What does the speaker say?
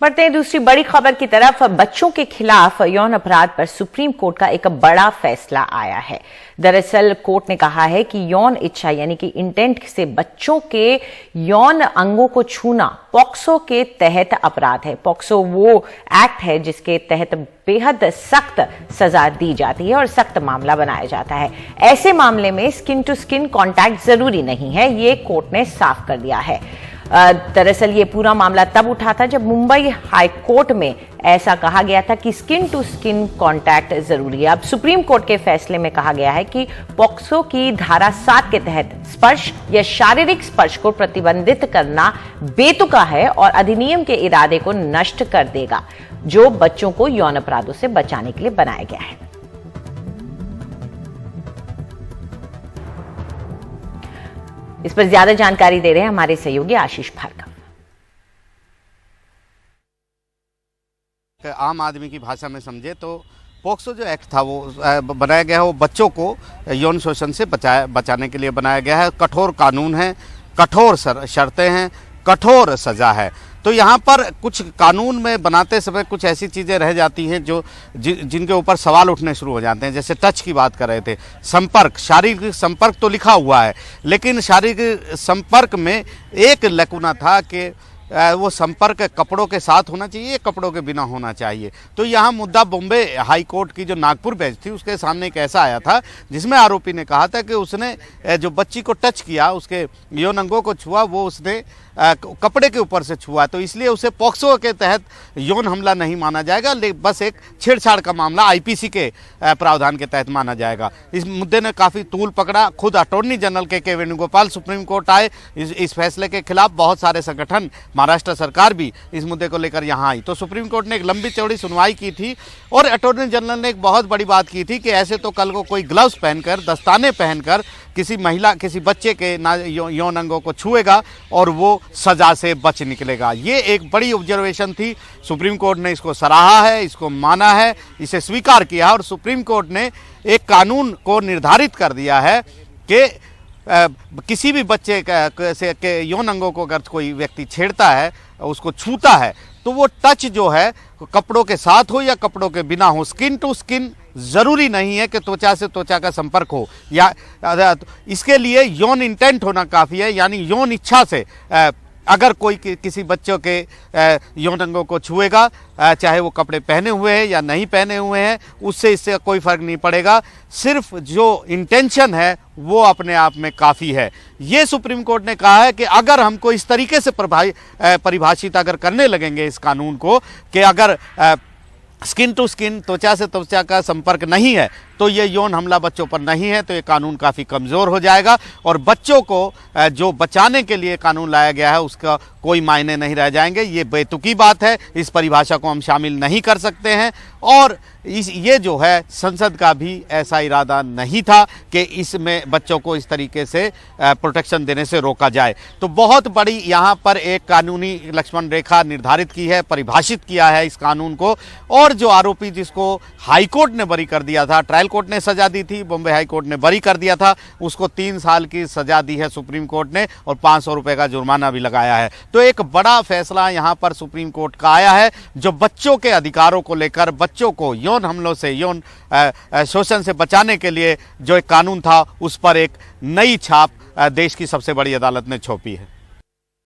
बढ़ते हैं दूसरी बड़ी खबर की तरफ। बच्चों के खिलाफ यौन अपराध पर सुप्रीम कोर्ट का एक बड़ा फैसला आया है। दरअसल कोर्ट ने कहा है कि यौन इच्छा यानी कि इंटेंट से बच्चों के यौन अंगों को छूना पॉक्सो के तहत अपराध है। पॉक्सो वो एक्ट है जिसके तहत बेहद सख्त सजा दी जाती है और सख्त मामला बनाया जाता है। ऐसे मामले में स्किन टू स्किन कॉन्टैक्ट जरूरी नहीं है, ये कोर्ट ने साफ कर दिया है। दरअसल ये पूरा मामला तब उठा था जब मुंबई हाई कोर्ट में ऐसा कहा गया था कि स्किन टू स्किन कांटेक्ट जरूरी है। अब सुप्रीम कोर्ट के फैसले में कहा गया है कि पॉक्सो की धारा 7 के तहत स्पर्श या शारीरिक स्पर्श को प्रतिबंधित करना बेतुका है और अधिनियम के इरादे को नष्ट कर देगा, जो बच्चों को यौन अपराधों से बचाने के लिए बनाया गया है। इस पर ज्यादा जानकारी दे रहे हैं हमारे सहयोगी आशीष भार्गव। आम आदमी की भाषा में समझे तो पॉक्सो जो एक्ट था वो बनाया गया है, वो बच्चों को यौन शोषण से बचाने के लिए बनाया गया है। कठोर कानून है, कठोर शर्तें हैं, कठोर सजा है। तो यहाँ पर कुछ कानून में बनाते समय कुछ ऐसी चीज़ें रह जाती हैं जो जिनके ऊपर सवाल उठने शुरू हो जाते हैं। जैसे टच की बात कर रहे थे, संपर्क, शारीरिक संपर्क तो लिखा हुआ है, लेकिन शारीरिक संपर्क में एक लकुना था कि वो संपर्क कपड़ों के साथ होना चाहिए, कपड़ों के बिना होना चाहिए। तो यहाँ मुद्दा बॉम्बे हाई कोर्ट की जो नागपुर बेंच थी उसके सामने एक ऐसा आया था जिसमें आरोपी ने कहा था कि उसने जो बच्ची को टच किया, उसके यौन अंगों को छुआ, वो उसने कपड़े के ऊपर से छुआ, तो इसलिए उसे पॉक्सो के तहत यौन हमला नहीं माना जाएगा, बस एक छेड़छाड़ का मामला आईपीसी के प्रावधान के तहत माना जाएगा। इस मुद्दे ने काफ़ी तूल पकड़ा। खुद अटॉर्नी जनरल के वेणुगोपाल सुप्रीम कोर्ट आए इस फैसले के खिलाफ। बहुत सारे संगठन, महाराष्ट्र सरकार भी इस मुद्दे को लेकर यहाँ आई। तो सुप्रीम कोर्ट ने एक लंबी चौड़ी सुनवाई की थी और अटॉर्नी जनरल ने एक बहुत बड़ी बात की थी कि ऐसे तो कल को कोई ग्लव्स पहनकर, दस्ताने पहनकर किसी महिला, किसी बच्चे के यौन अंगों को छुएगा और वो सजा से बच निकलेगा। ये एक बड़ी ऑब्जर्वेशन थी। सुप्रीम कोर्ट ने इसको सराहा है, इसको माना है, इसे स्वीकार किया और सुप्रीम कोर्ट ने एक कानून को निर्धारित कर दिया है कि किसी भी बच्चे के यौन अंगों को अगर कोई व्यक्ति छेड़ता है, उसको छूता है, तो वो टच जो है कपड़ों के साथ हो या कपड़ों के बिना हो, स्किन टू स्किन जरूरी नहीं है कि त्वचा से त्वचा का संपर्क हो, या इसके लिए यौन इंटेंट होना काफ़ी है। यानी यौन इच्छा से अगर कोई किसी बच्चों के यौन अंगों को छुएगा, चाहे वो कपड़े पहने हुए हैं या नहीं पहने हुए हैं, उससे इससे कोई फर्क नहीं पड़ेगा। सिर्फ जो इंटेंशन है वो अपने आप में काफ़ी है। ये सुप्रीम कोर्ट ने कहा है कि अगर हमको इस तरीके से परिभाषित अगर करने लगेंगे इस कानून को कि अगर स्किन टू स्किन, त्वचा से त्वचा का संपर्क नहीं है, तो ये यौन हमला बच्चों पर नहीं है, तो ये कानून काफ़ी कमज़ोर हो जाएगा और बच्चों को जो बचाने के लिए कानून लाया गया है उसका कोई मायने नहीं रह जाएंगे। ये बेतुकी बात है, इस परिभाषा को हम शामिल नहीं कर सकते हैं और ये जो है संसद का भी ऐसा इरादा नहीं था कि इसमें बच्चों को इस तरीके से प्रोटेक्शन देने से रोका जाए। तो बहुत बड़ी यहाँ पर एक कानूनी लक्ष्मण रेखा निर्धारित की है, परिभाषित किया है इस कानून को। और जो आरोपी जिसको हाई कोर्ट ने बरी कर दिया था, ट्रायल कोर्ट ने सजा दी थी, बॉम्बे हाई कोर्ट ने बरी कर दिया था, उसको 3 साल की सजा दी है सुप्रीम कोर्ट ने और 500 रुपये का जुर्माना भी लगाया है। तो एक बड़ा फैसला यहाँ पर सुप्रीम कोर्ट का आया है जो बच्चों के अधिकारों को लेकर, बच्चों को यौन हमलों से, यौन शोषण से बचाने के लिए जो एक कानून था उस पर एक नई छाप देश की सबसे बड़ी अदालत ने छोपी है।